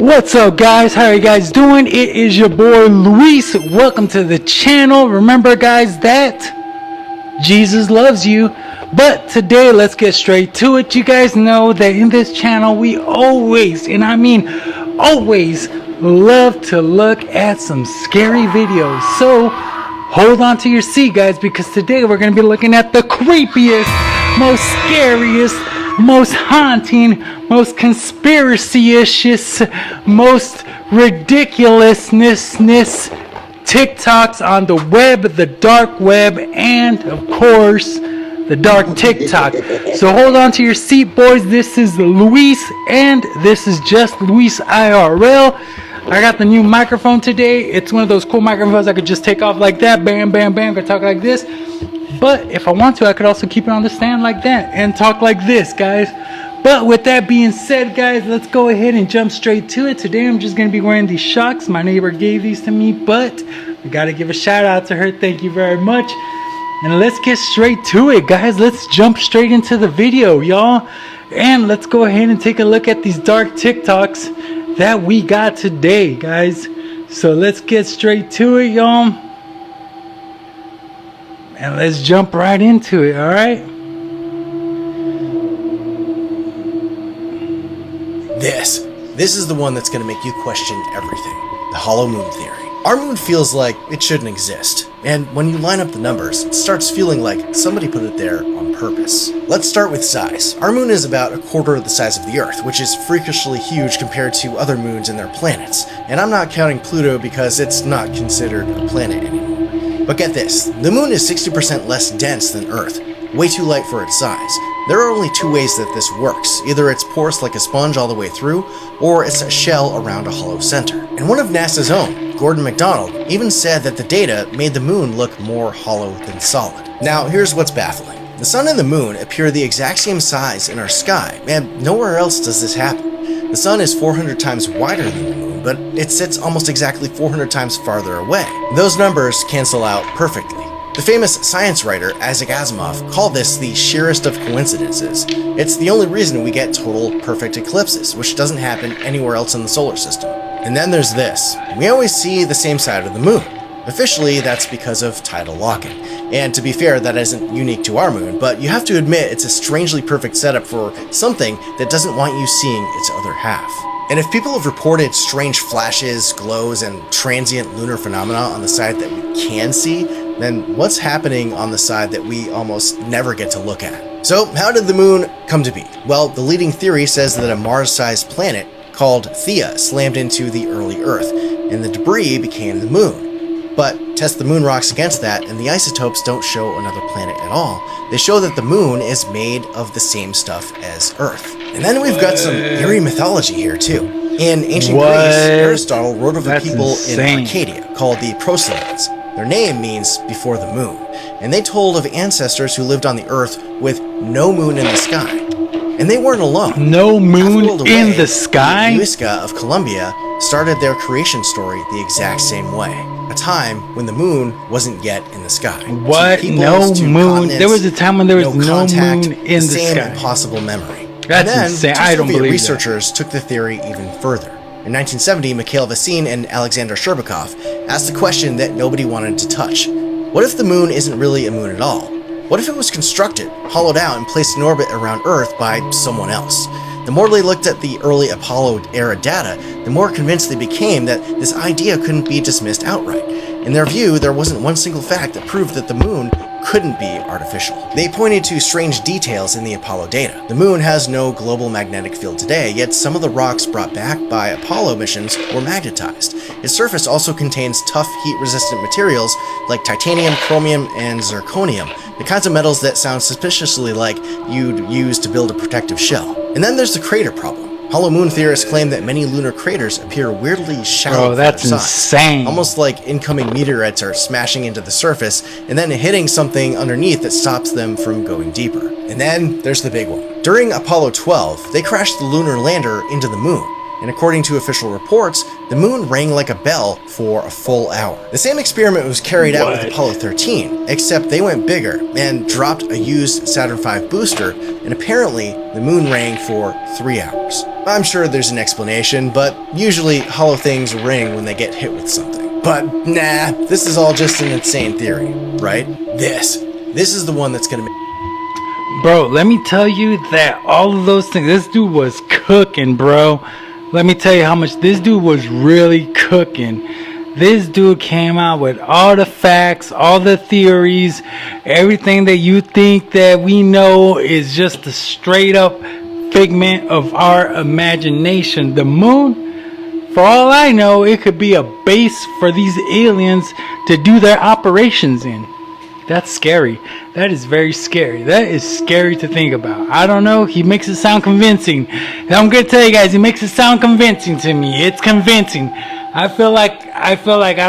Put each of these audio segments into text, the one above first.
What's up, guys? How are you guys doing? It is your boy Luis. Welcome to the channel. Remember, guys, that Jesus loves you. But today, let's get straight to it. You guys know that in this channel we always, and I mean always, love to look at some scary videos. So hold on to your seat, guys, because today we're going to be looking at the creepiest, most scariest, most haunting, most conspiracy-ish, most ridiculousness TikToks on the web, the dark web, and of course the dark TikTok. So hold on to your seat, boys. This is Luis, and this is just Luis IRL. I got the new microphone today. It's one of those cool microphones I could just take off like that, bam, bam, bam, could talk like this. But if I want to, I could also keep it on the stand like that and talk like this, guys. But with that being said, guys, let's go ahead and jump straight to it. Today I'm just going to be wearing these shocks. My neighbor gave these to me, but we got to give a shout out to her. Thank you very much. And let's get straight to it, guys. Let's jump straight into the video, y'all. And let's go ahead and take a look at these dark TikToks that we got today, guys. So let's get straight to it, y'all. And let's jump right into it, alright? This is the one that's going to make you question everything. The hollow moon theory. Our moon feels like it shouldn't exist. And when you line up the numbers, it starts feeling like somebody put it there on purpose. Let's start with size. Our moon is about a quarter of the size of the Earth, which is freakishly huge compared to other moons and their planets. And I'm not counting Pluto because it's not considered a planet anymore. But get this, the moon is 60% less dense than Earth, way too light for its size. There are only two ways that this works. Either it's porous like a sponge all the way through, or it's a shell around a hollow center. And one of NASA's own, Gordon MacDonald, even said that the data made the moon look more hollow than solid. Now, here's what's baffling. The sun and the moon appear the exact same size in our sky, and nowhere else does this happen. The sun is 400 times wider than the moon, but it sits almost exactly 400 times farther away. Those numbers cancel out perfectly. The famous science writer Isaac Asimov called this the sheerest of coincidences. It's the only reason we get total perfect eclipses, which doesn't happen anywhere else in the solar system. And then there's this. We always see the same side of the moon. Officially, that's because of tidal locking. And to be fair, that isn't unique to our moon, but you have to admit it's a strangely perfect setup for something that doesn't want you seeing its other half. And if people have reported strange flashes, glows, and transient lunar phenomena on the side that we can see, then what's happening on the side that we almost never get to look at? So how did the moon come to be? Well, the leading theory says that a Mars-sized planet called Theia slammed into the early Earth, and the debris became the moon. But test the moon rocks against that, and the isotopes don't show another planet at all. They show that the moon is made of the same stuff as Earth. And then we've got some eerie mythology here, too. In ancient Greece, Aristotle wrote of a people in Arcadia called the Proselytes. Their name means before the moon, and they told of ancestors who lived on the Earth with no moon in the sky. And they weren't alone. No moon in the sky? The Muisca of Colombia started their creation story the exact same way. A time when the moon wasn't yet in the sky. What? No moon? There was a time when there was no moon in the sky. Same impossible memory. That's insane. I don't believe that. Researchers took the theory even further. In 1970, Mikhail Vassin and Alexander Sherbakov asked the question that nobody wanted to touch. What if the moon isn't really a moon at all? What if it was constructed, hollowed out, and placed in orbit around Earth by someone else? The more they looked at the early Apollo-era data, the more convinced they became that this idea couldn't be dismissed outright. In their view, there wasn't one single fact that proved that the moon couldn't be artificial. They pointed to strange details in the Apollo data. The moon has no global magnetic field today, yet some of the rocks brought back by Apollo missions were magnetized. Its surface also contains tough, heat-resistant materials like titanium, chromium, and zirconium, the kinds of metals that sound suspiciously like you'd use to build a protective shell. And then there's the crater problem. Hollow moon theorists claim that many lunar craters appear weirdly shallow. Oh, that's insane. Almost like incoming meteorites are smashing into the surface and then hitting something underneath that stops them from going deeper. And then there's the big one. During Apollo 12, they crashed the lunar lander into the moon. and according to official reports, the moon rang like a bell for a full hour. The same experiment was carried out with Apollo 13, except they went bigger and dropped a used Saturn V booster, and apparently the moon rang for 3 hours. I'm sure there's an explanation, but usually hollow things ring when they get hit with something. But nah, this is all just an insane theory, right? This is the one that's gonna make... Bro, let me tell you that all of those things, this dude was cooking, bro. Let me tell you how much this dude was really cooking. This dude came out with all the facts, all the theories, everything that you think that we know is just a straight up figment of our imagination. The moon, for all I know, it could be a base for these aliens to do their operations in. That's scary. That is very scary. That is scary to think about. I don't know. He makes it sound convincing. I'm gonna tell you guys, he makes it sound convincing to me. It's convincing. I feel like I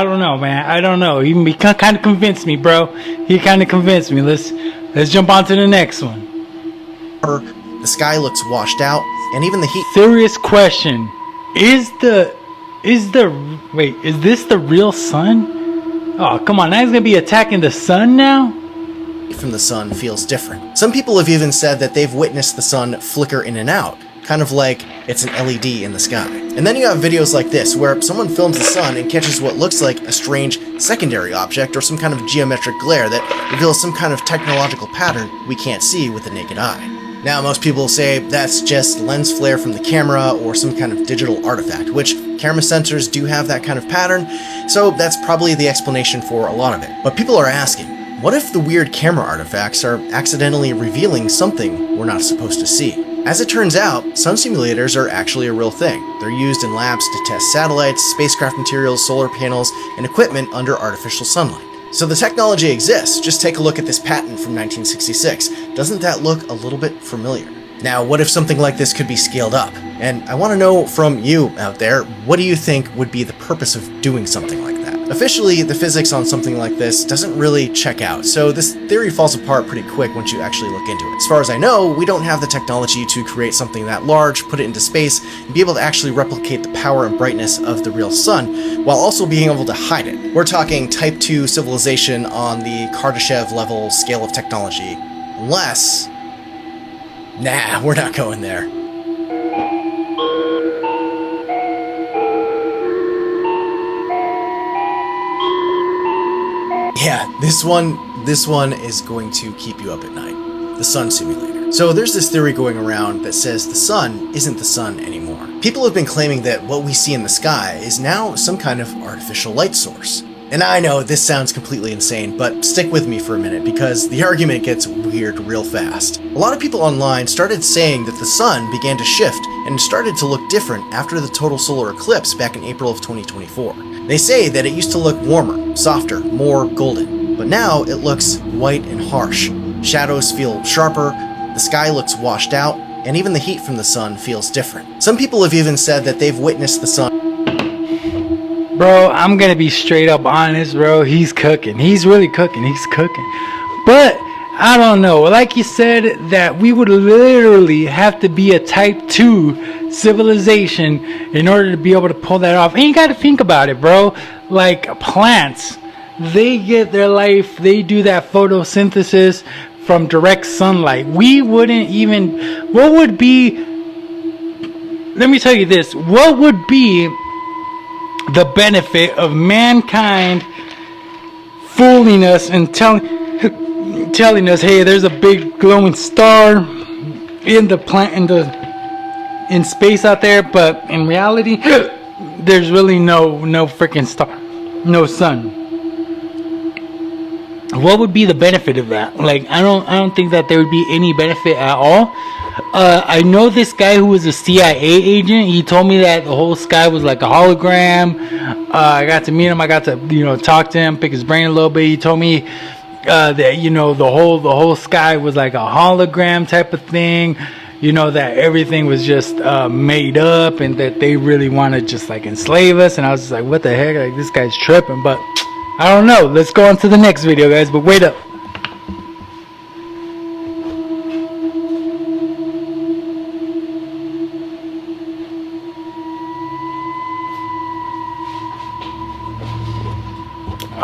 don't know, man. I don't know. He kind of convinced me, bro. He kind of convinced me. Let's jump on to the next one. The sky looks washed out, and even the heat... Serious question. Is this the real sun? Oh, come on, now he's gonna be attacking the sun now? From the sun feels different. Some people have even said that they've witnessed the sun flicker in and out, kind of like it's an LED in the sky. And then you have videos like this, where someone films the sun and catches what looks like a strange secondary object or some kind of geometric glare that reveals some kind of technological pattern we can't see with the naked eye. Now, most people say that's just lens flare from the camera or some kind of digital artifact, which camera sensors do have that kind of pattern, so that's probably the explanation for a lot of it. But people are asking, what if the weird camera artifacts are accidentally revealing something we're not supposed to see? As it turns out, sun simulators are actually a real thing. They're used in labs to test satellites, spacecraft materials, solar panels, and equipment under artificial sunlight. So the technology exists. Just take a look at this patent from 1966. Doesn't that look a little bit familiar? Now, what if something like this could be scaled up? And I want to know from you out there, what do you think would be the purpose of doing something like that? Officially, the physics on something like this doesn't really check out, so this theory falls apart pretty quick once you actually look into it. As far as I know, we don't have the technology to create something that large, put it into space, and be able to actually replicate the power and brightness of the real sun, while also being able to hide it. We're talking Type 2 civilization on the Kardashev level scale of technology. Unless... Nah, we're not going there. Yeah, this one is going to keep you up at night. The sun simulator. So there's this theory going around that says the sun isn't the sun anymore. People have been claiming that what we see in the sky is now some kind of artificial light source. And I know this sounds completely insane, but stick with me for a minute because the argument gets weird real fast. A lot of people online started saying that the sun began to shift and started to look different after the total solar eclipse back in April of 2024. They say that it used to look warmer, softer, more golden, but now it looks white and harsh. Shadows feel sharper, the sky looks washed out, and even the heat from the sun feels different. Some people have even said that they've witnessed the sun. Bro, I'm gonna be straight up honest, bro. He's cooking. He's really cooking. He's cooking. But I don't know. Like you said, that we would literally have to be a Type 2 civilization in order to be able to pull that off. And you gotta think about it, bro. Like plants, they get their life, they do that photosynthesis from direct sunlight. We wouldn't even... What would be... Let me tell you this. What would be the benefit of mankind fooling us and telling us, hey, there's a big glowing star in space out there, but in reality there's really no freaking star, no sun. What would be the benefit of that? Like, I don't think that there would be any benefit at all. I know this guy who was a CIA agent. He told me that the whole sky was like a hologram. I got to meet him. I got to talk to him, pick his brain a little bit. He told me that the whole sky was like a hologram type of thing. That everything was just made up, and that they really want to just like enslave us. And I was just like, what the heck? Like, this guy's tripping. But I don't know. Let's go on to the next video, guys. But wait up.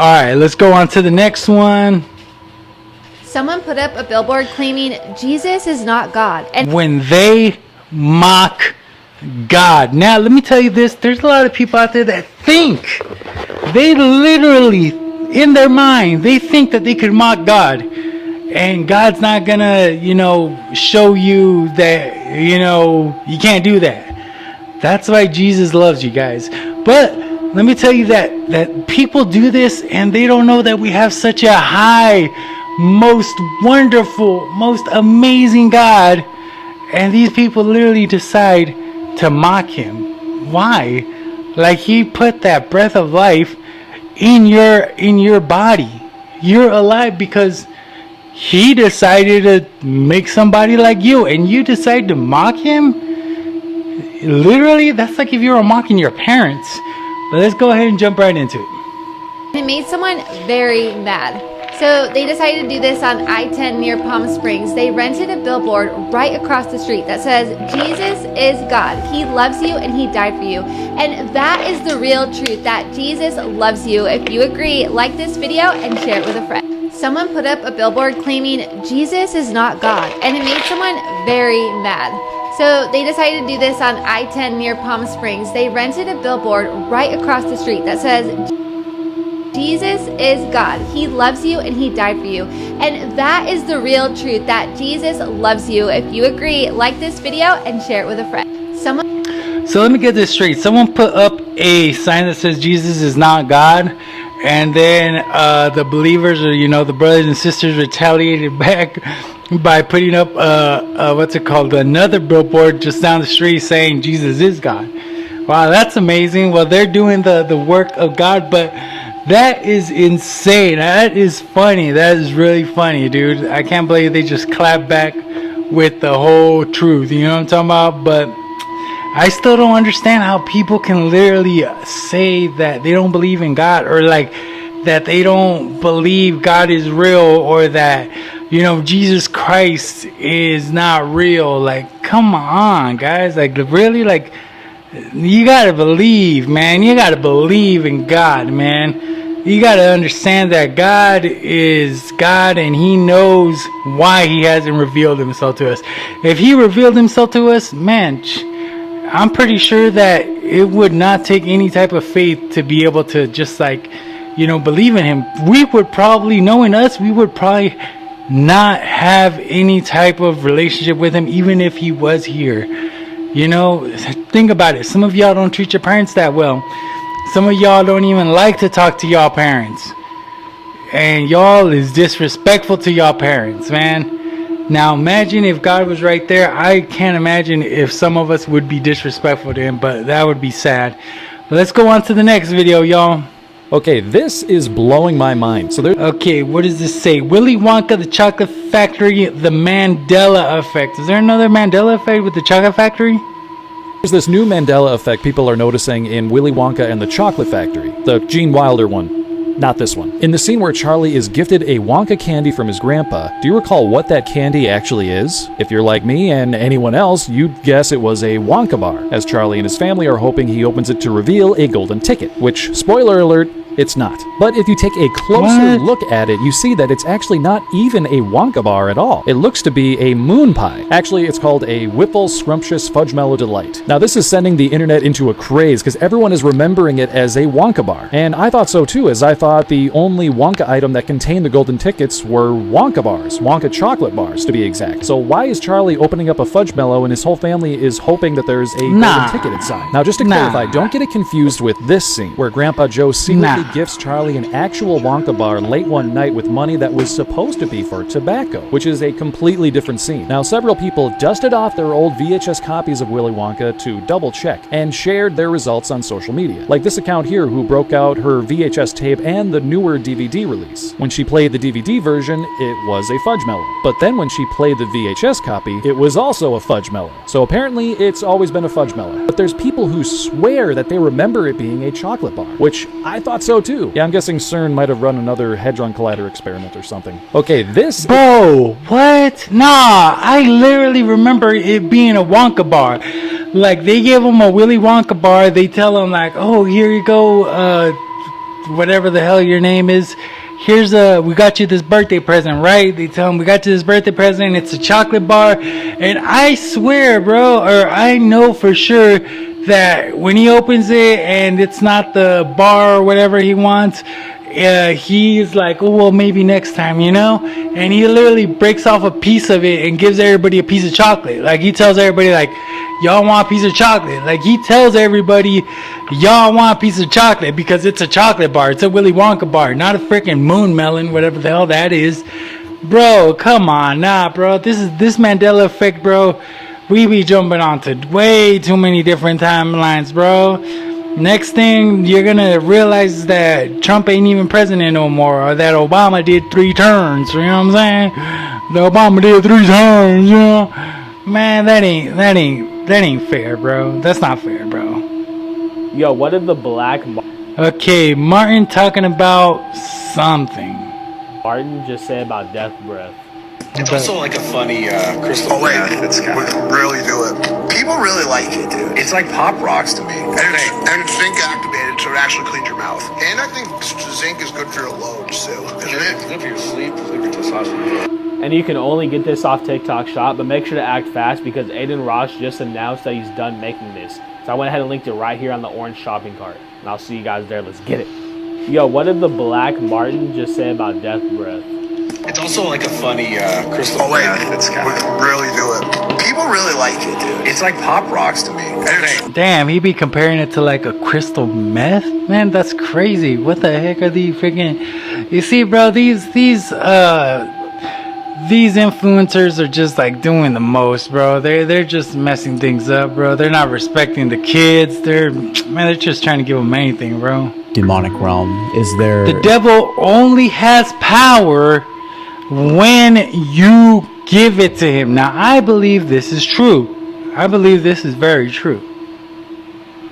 Alright, let's go on to the next one. Someone put up a billboard claiming Jesus is not God. And When they mock God. Now, let me tell you this. There's a lot of people out there that think, they literally, in their mind, they think that they could mock God. And God's not gonna, show you that, you can't do that. That's why Jesus loves you guys. But let me tell you that people do this and they don't know that we have such a high, most wonderful, most amazing God. And these people literally decide to mock him. Why? Like, he put that breath of life in your body. You're alive because he decided to make somebody like you, and you decide to mock him? Literally, that's like if you were mocking your parents. But let's go ahead and jump right into it. it made someone very mad. So they decided to do this on I-10 near Palm Springs. They rented a billboard right across the street that says, Jesus is God. He loves you and he died for you. And that is the real truth, that Jesus loves you. If you agree, like this video and share it with a friend. Someone put up a billboard claiming Jesus is not God, and it made someone very mad. So they decided to do this on I-10 near Palm Springs. They rented a billboard right across the street that says, Jesus is God. He loves you and he died for you. And that is the real truth, that Jesus loves you. If you agree, like this video and share it with a friend. So let me get this straight. Someone put up a sign that says Jesus is not God, and then the believers, or the brothers and sisters, retaliated back by putting up another billboard just down the street saying Jesus is God. Wow, that's amazing. Well, they're doing the work of God, but that is insane. That is funny. That is really funny, dude. I can't believe they just clapped back with the whole truth. You know what I'm talking about? But I still don't understand how people can literally say that they don't believe in God, or like that they don't believe God is real, or that Jesus Christ is not real. Like, come on, guys. Like, really, like, you gotta believe, man. You gotta believe in God, man. You gotta understand that God is God, and he knows why he hasn't revealed himself to us. If he revealed himself to us, man, I'm pretty sure that it would not take any type of faith to be able to just believe in him. We would probably, knowing us, we would probably not have any type of relationship with him, even if he was here. Think about it. Some of y'all don't treat your parents that well. Some of y'all don't even like to talk to y'all parents. And y'all is disrespectful to y'all parents, man. Now imagine if God was right there. I can't imagine if some of us would be disrespectful to him, but that would be sad. But let's go on to the next video, y'all. Okay, this is blowing my mind. Okay, what does this say? Willy Wonka, the Chocolate Factory, the Mandela Effect. Is there another Mandela Effect with the Chocolate Factory? There's this new Mandela effect people are noticing in Willy Wonka and the Chocolate Factory, the Gene Wilder one, not this one. In the scene where Charlie is gifted a Wonka candy from his grandpa, do you recall what that candy actually is? If you're like me and anyone else, you'd guess it was a Wonka bar, as Charlie and his family are hoping he opens it to reveal a golden ticket, which, spoiler alert, it's not. But if you take a closer look at it, you see that it's actually not even a Wonka bar at all. It looks to be a moon pie. Actually, it's called a Whipple Scrumptious Fudge Mellow Delight. Now, this is sending the internet into a craze because everyone is remembering it as a Wonka bar. And I thought so too, as I thought the only Wonka item that contained the golden tickets were Wonka bars, Wonka chocolate bars to be exact. So why is Charlie opening up a fudge mellow and his whole family is hoping that there's a golden ticket inside? Now, just to clarify, don't get it confused with this scene where Grandpa Joe secretly gifts Charlie an actual Wonka bar late one night with money that was supposed to be for tobacco, which is a completely different scene. Now, several people dusted off their old VHS copies of Willy Wonka to double check and shared their results on social media. Like this account here, who broke out her VHS tape and the newer DVD release. When she played the DVD version, it was a fudge mellow. But then when she played the VHS copy, it was also a fudge mellow. So apparently it's always been a fudge mellow. But there's people who swear that they remember it being a chocolate bar, which I thought so too. Yeah, I'm guessing CERN might have run another Hadron Collider experiment or something. Okay, this... Bro, what? Nah, I literally remember it being a Wonka bar. Like, they give him a Willy Wonka bar. They tell him, like, oh, here you go, whatever the hell your name is, we got you this birthday present, right? They tell him, we got you this birthday present, it's a chocolate bar. And I swear, bro, or I know for sure that when he opens it and it's not the bar or whatever he wants, he's like, oh, well, maybe next time, you know? And he literally breaks off a piece of it and gives everybody a piece of chocolate. Like, he tells everybody, like, y'all want a piece of chocolate. Like, he tells everybody, y'all want a piece of chocolate because it's a chocolate bar. It's a Willy Wonka bar, not a freaking moon melon, whatever the hell that is. Bro, come on. Nah, bro. This Mandela effect, bro. We be jumping onto way too many different timelines, bro. Next thing you're gonna realize that Trump ain't even president no more, or that Obama did 3 terms. You know what I'm saying? The Obama did 3 terms. You know, man, that ain't fair, bro. That's not fair, bro. Yo, what did the black Okay, Martin talking about something. Martin just say about death breath? It's also like a funny crystal. Oh wait, it's we really do it. People really like it, dude. It's like pop rocks to me. And it's zinc activated, so it actually cleans your mouth. And I think zinc is good for your lobes too. Isn't it? It's good for your sleep, it's good for testosterone. And you can only get this off TikTok Shop, but make sure to act fast because Aiden Ross just announced that he's done making this. So I went ahead and linked it right here on the orange shopping cart. And I'll see you guys there. Let's get it. Yo, what did the black Martin just say about death breath? It's also like a funny crystal. Oh wait, it's we really do it. People really like it, dude. It's like pop rocks to me. Damn, he be comparing it to like a crystal meth? Man, that's crazy. What the heck are these freaking... You see, bro, these influencers are just like doing the most, bro. They're just messing things up, bro. They're not respecting the kids. They're just trying to give them anything, bro. Demonic realm. Is there... The devil only has power when you give it to him. Now, I believe this is true. I believe this is very true.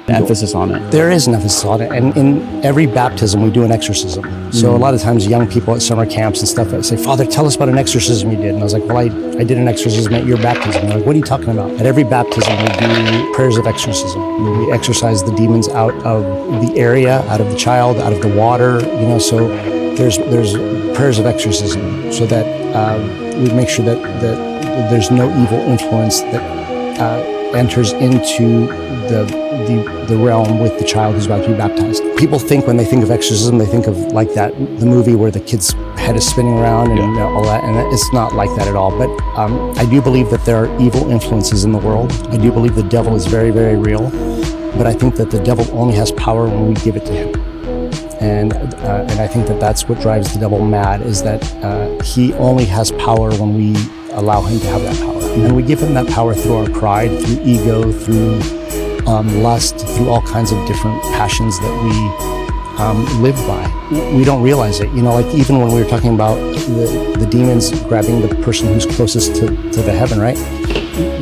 Emphasis on it. There is an emphasis on it, and in every baptism we do an exorcism. So a lot of times young people at summer camps and stuff say, Father, tell us about an exorcism you did. And I was like, well, I did an exorcism at your baptism. And they're like, what are you talking about? At every baptism we do prayers of exorcism. We exorcise the demons out of the area, out of the child, out of the water, you know. So there's prayers of exorcism so that we make sure that there's no evil influence that enters into the realm with the child who's about to be baptized. People think when they think of exorcism, they think of like the movie where the kid's head is spinning around and all that, and it's not like that at all. But I do believe that there are evil influences in the world. I do believe the devil is very, very real, but I think that the devil only has power when we give it to him. And I think that that's what drives the devil mad, is that he only has power when we allow him to have that power. And we give him that power through our pride, through ego, through lust, through all kinds of different passions that we live by. We don't realize it. You know, like even when we were talking about the demons grabbing the person who's closest to the heaven, right?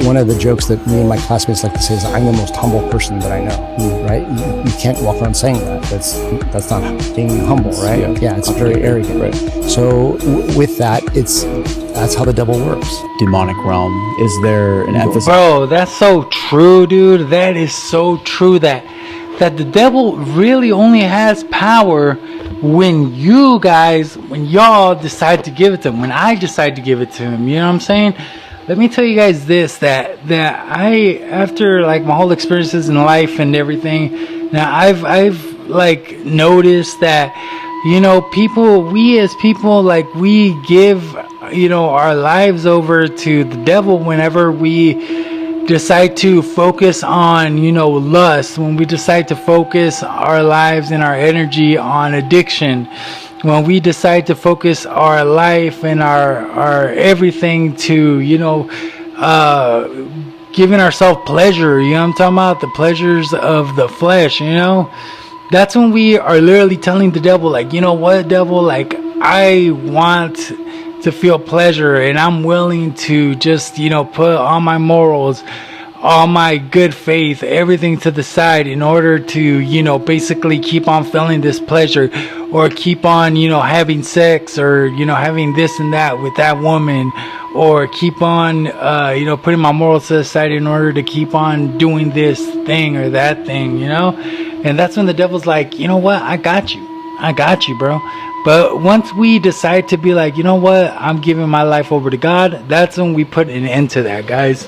One of the jokes that me and my classmates like to say is, I'm the most humble person that I know, right? You can't walk around saying that. That's not being humble, right? Yeah, it's very arrogant. Right. So with that, that's how the devil works. Demonic realm. Is there an emphasis? Bro, that's so true, dude. That is so true that the devil really only has power when y'all decide to give it to him. When I decide to give it to him, you know what I'm saying? Let me tell you guys this, that I, after like my whole experiences in life and everything, now I've like noticed that, you know, we as people, like we give, you know, our lives over to the devil whenever we decide to focus on, you know, lust, when we decide to focus our lives and our energy on addiction, when we decide to focus our life and our everything to, you know, giving ourselves pleasure, you know what I'm talking about? The pleasures of the flesh, you know? That's when we are literally telling the devil, like, you know what, devil, like, I want to feel pleasure and I'm willing to just, you know, put all my morals, all my good faith, everything to the side in order to, you know, basically keep on feeling this pleasure, or keep on, you know, having sex, or, you know, having this and that with that woman, or keep on, you know, putting my morals to the side in order to keep on doing this thing or that thing, you know? And that's when the devil's like, you know what, I got you. I got you, bro. But once we decide to be like, you know what, I'm giving my life over to God, that's when we put an end to that, guys.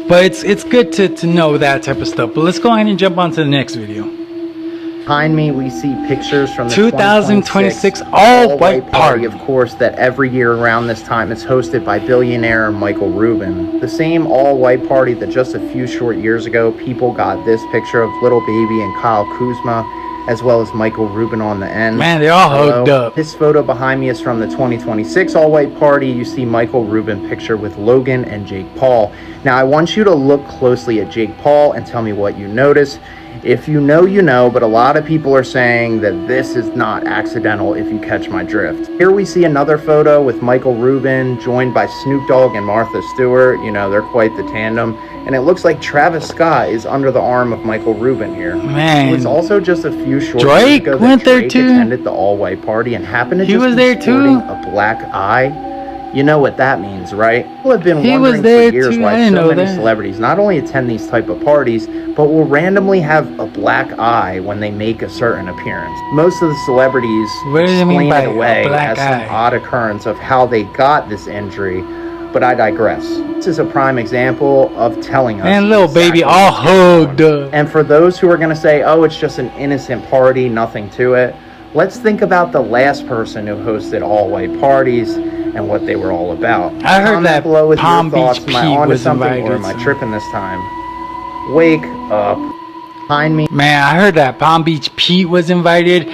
But it's good to know that type of stuff. But let's go ahead and jump on to the next video. Behind me, we see pictures from the 2026 all-white party. Of course, that every year around this time is hosted by billionaire Michael Rubin. The same all-white party that just a few short years ago, people got this picture of Little Baby and Kyle Kuzma, as well as Michael Rubin on the end. Man, they all hugged up. This photo behind me is from the 2026 all-white party. You see Michael Rubin picture with Logan and Jake Paul. Now, I want you to look closely at Jake Paul and tell me what you notice. If you know, you know, but a lot of people are saying that this is not accidental, if you catch my drift. Here we see another photo with Michael Rubin joined by Snoop Dogg and Martha Stewart. You know, they're quite the tandem. And it looks like Travis Scott is under the arm of Michael Rubin here. Man. It was also just a few short Drake years ago that went there Drake too. attended the all-white party and happened to He just was be there sporting too? a black eye. You know what that means, right? People have been He was wondering there for years too. I why didn't so know many that. celebrities not only attend these type of parties, but will randomly have a black eye when they make a certain appearance. Most of the celebrities What does it mean explain by it away a black as eye? some odd occurrence of how they got this injury, but I digress. This is a prime example of telling us. Man, little baby exactly all what's going hugged on. up. And for those who are going to say, oh, it's just an innocent party, nothing to it, let's think about the last person who hosted all-white parties and what they were all about. I heard Comment that below with Palm your thoughts. Beach Am I Pete onto was something, invited, or am I so- tripping this time? Wake up. Behind me. Man, I heard that Palm Beach Pete was invited.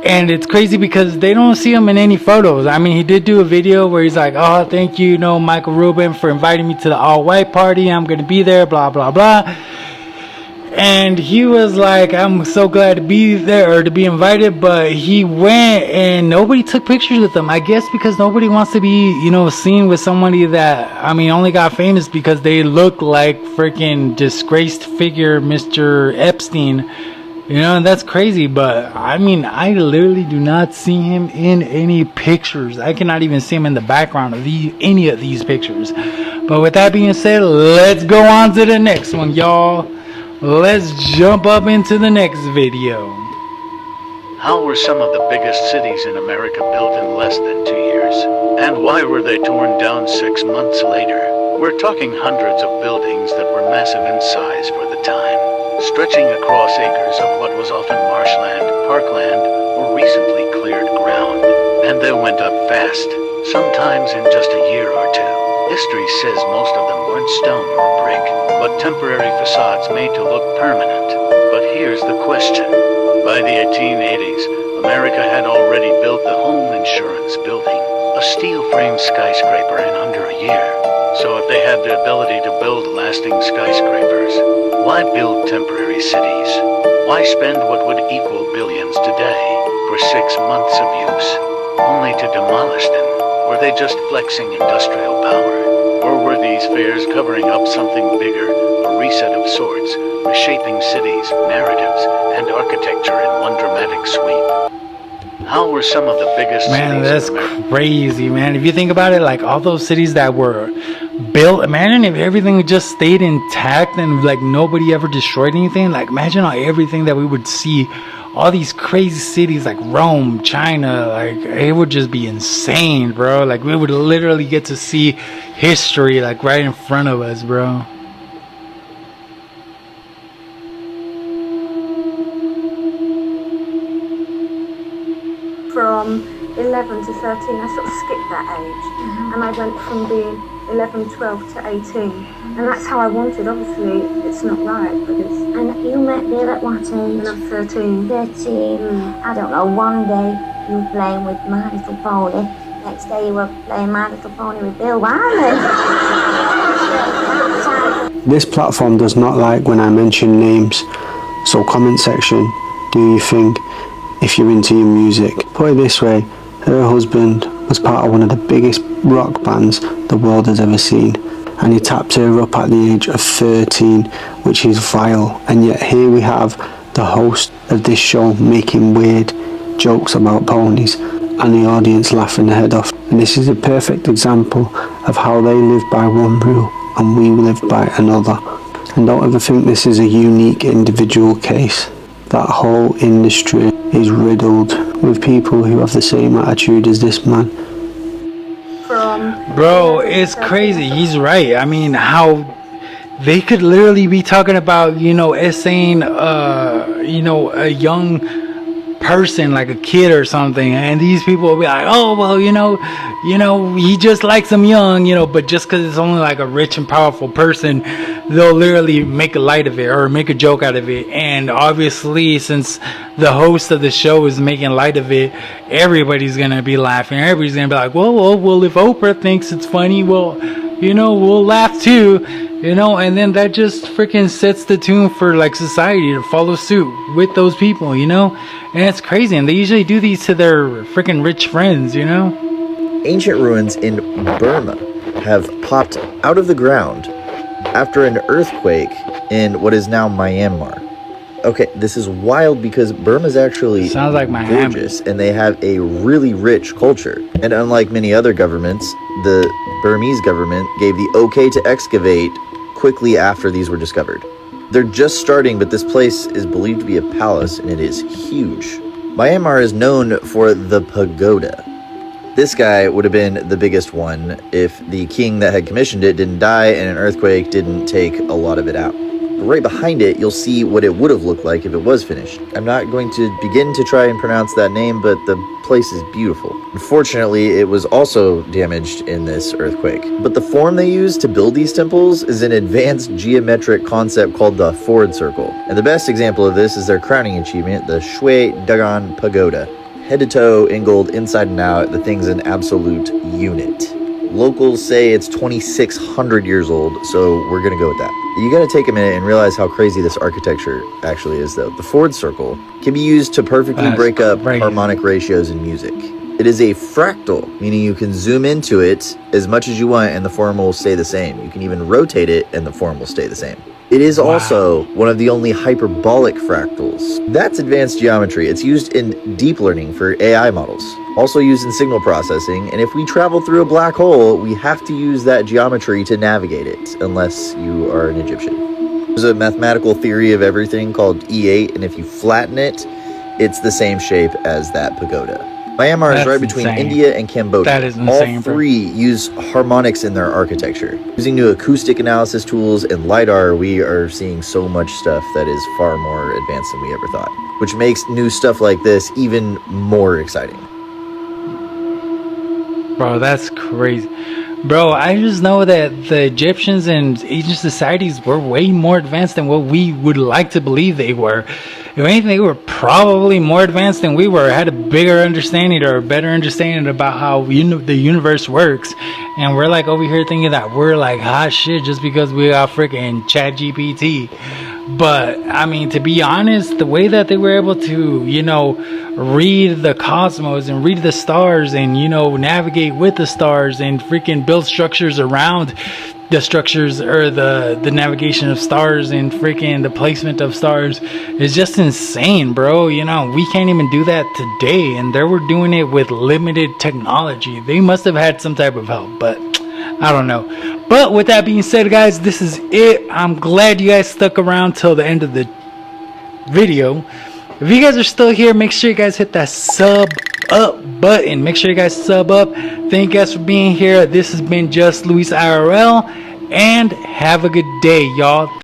And it's crazy because they don't see him in any photos. I mean, he did do a video where he's like, oh, thank you, Michael Rubin for inviting me to the all-white party. I'm going to be there, blah, blah, blah. And he was like, I'm so glad to be there or to be invited. But he went and nobody took pictures with him. I guess because nobody wants to be, seen with somebody that, only got famous because they look like freaking disgraced figure Mr. Epstein. And that's crazy, but I literally do not see him in any pictures. I cannot even see him in the background of any of these pictures. But with that being said, let's go on to the next one, y'all. Let's jump up into the next video. How were some of the biggest cities in America built in less than 2 years? And why were they torn down 6 months later? We're talking hundreds of buildings that were massive in size for the time, stretching across acres of what was often marshland, parkland, or recently cleared ground. And they went up fast, sometimes in just a year or two. History says most of them weren't stone or brick, but temporary facades made to look permanent. But here's the question. By the 1880s, America had already built the home insurance building, a steel-framed skyscraper in under a year. So if they had the ability to build lasting skyscrapers, why build temporary cities? Why spend what would equal billions today for 6 months of use, only to demolish them? Were they just flexing industrial power? Or were these fairs covering up something bigger, a reset of sorts, reshaping cities, narratives, and architecture in one dramatic sweep? How were some of the biggest Man, cities that's in America? crazy, man. If you think about it, like all those cities that were built, imagine if everything just stayed intact and like nobody ever destroyed anything. Like imagine everything that we would see, all these crazy cities like Rome, China, like it would just be insane, bro. Like we would literally get to see history like right in front of us, bro. From 11 to 13, I sort of skipped that age, and I went from being 11, 12 to 18, and that's how I wanted. Obviously, it's not right, but it's. And you met Bill at what age? And I'm 13. 13. I don't know, one day you were playing with My Little Pony, next day you were playing My Little Pony with Bill Wiley. This platform does not like when I mention names, so comment section, do you think, if you're into your music. Put it this way, her husband was part of one of the biggest rock bands the world has ever seen, and he tapped her up at the age of 13, which is vile. And yet here we have the host of this show making weird jokes about ponies. and the audience laughing their head off. And this is a perfect example of how they live by one rule and we live by another. And don't ever think this is a unique individual case. That whole industry is riddled with people who have the same attitude as this man. Bro, it's crazy. He's right. I mean, how they could literally be talking about, you know, essaying, you know, a young person, like a kid or something, and these people will be like, oh, well, you know, he just likes them young, you know, but just because it's only like a rich and powerful person, they'll literally make a light of it or make a joke out of it. And obviously, since the host of the show is making light of it, everybody's gonna be laughing. Everybody's gonna be like, well, if Oprah thinks it's funny, well, you know, we'll laugh too, you know. And then that just freaking sets the tune for like society to follow suit with those people, you know. And it's crazy, and they usually do these to their freaking rich friends, you know. Ancient ruins in Burma have popped out of the ground after an earthquake in what is now Myanmar. Okay, this is wild because Burma's actually sounds like Miami, gorgeous, and they have a really rich culture. And unlike many other governments, the Burmese government gave the okay to excavate quickly after these were discovered. They're just starting, but this place is believed to be a palace, and it is huge. Myanmar is known for the pagoda. This guy would have been the biggest one if the king that had commissioned it didn't die and an earthquake didn't take a lot of it out. But right behind it, you'll see what it would have looked like if it was finished. I'm not going to begin to try and pronounce that name, but the place is beautiful. Unfortunately, it was also damaged in this earthquake. But the form they use to build these temples is an advanced geometric concept called the Ford Circle. And the best example of this is their crowning achievement, the Shui Dagon Pagoda. Head to toe, in gold, inside and out, the thing's an absolute unit. Locals say it's 2,600 years old, so we're gonna go with that. You gotta take a minute and realize how crazy this architecture actually is, though. The Ford Circle can be used to perfectly break up harmonic ratios in music. It is a fractal, meaning you can zoom into it as much as you want and the form will stay the same. You can even rotate it and the form will stay the same. It is also one of the only hyperbolic fractals. That's advanced geometry. It's used in deep learning for AI models. Also used in signal processing, and if we travel through a black hole, we have to use that geometry to navigate it, unless you are an Egyptian. There's a mathematical theory of everything called E8, and if you flatten it, it's the same shape as that pagoda. Myanmar is right between India and Cambodia. That is insane. All three use harmonics in their architecture. Using new acoustic analysis tools and LiDAR, we are seeing so much stuff that is far more advanced than we ever thought, which makes new stuff like this even more exciting. Bro, that's crazy. Bro, I just know that the Egyptians and ancient societies were way more advanced than what we would like to believe they were. If anything, they were probably more advanced than we were, had a bigger understanding or a better understanding about how the universe works. And we're like over here thinking that we're like hot shit just because we got freaking ChatGPT. But I mean, to be honest, the way that they were able to, you know, read the cosmos and read the stars and, you know, navigate with the stars and freaking build structures around the structures or the navigation of stars and freaking the placement of stars is just insane, bro. You know, we can't even do that today, and they were doing it with limited technology. They must have had some type of help, but I don't know. But with that being said, guys, this is it. I'm glad you guys stuck around till the end of the video. If you guys are still here, make sure you guys hit that sub up button. Make sure you guys sub up. Thank you guys for being here. This has been Just Luis IRL, and have a good day, y'all.